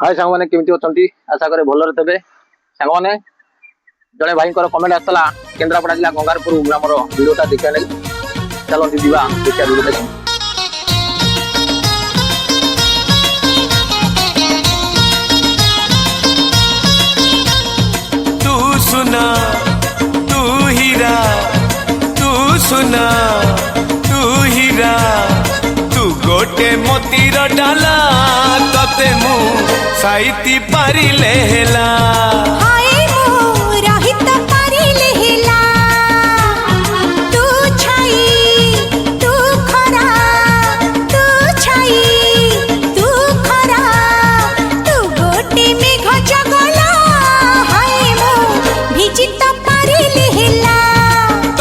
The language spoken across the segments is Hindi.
हाय सांग मैंने केमती अच्छी आशा करे भलरे थे सांग मैंने जड़े भाई कमेंट आसला केन्द्रापड़ा जिला गंगारपुर ग्रामर भिडियोटा देखा नहीं चलती दिवा देखा भिडियो देखा तू सुना तू हीरा तू सुना तू हीरा तू गोटे मोतीर डाला तते मु साइती पारिले हेला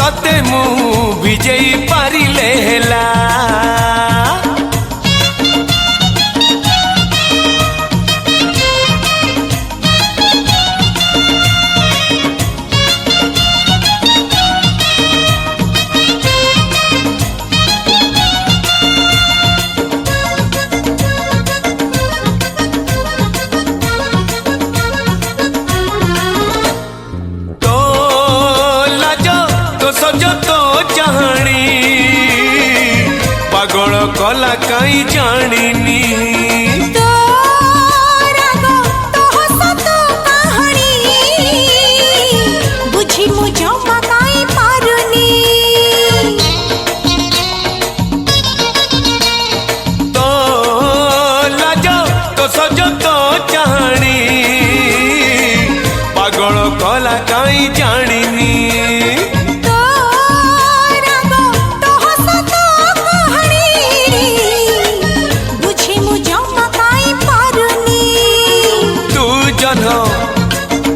तते मु विजयी पारिले हेला सज तो चाहणी पागल कला कहीं जानी बुझी मुझो मकाई पारुनी तो लाज तो सज तो चाहणी पागल कला कहीं जानी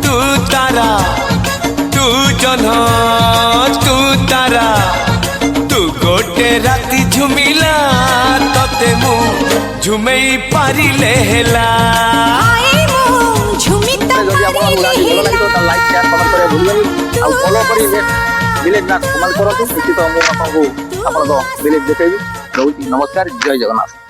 तू तारा तू जन्ह तू तारा तू गोटे राती झुमिला तते मु झुमेई पारिले हेला लाइक शेयर कमेंट करे भूल आ फॉलो करी विलेज ना कमेंट करो निश्चित मु आपको विलेज देखेबी नमस्कार जय जगन्नाथ।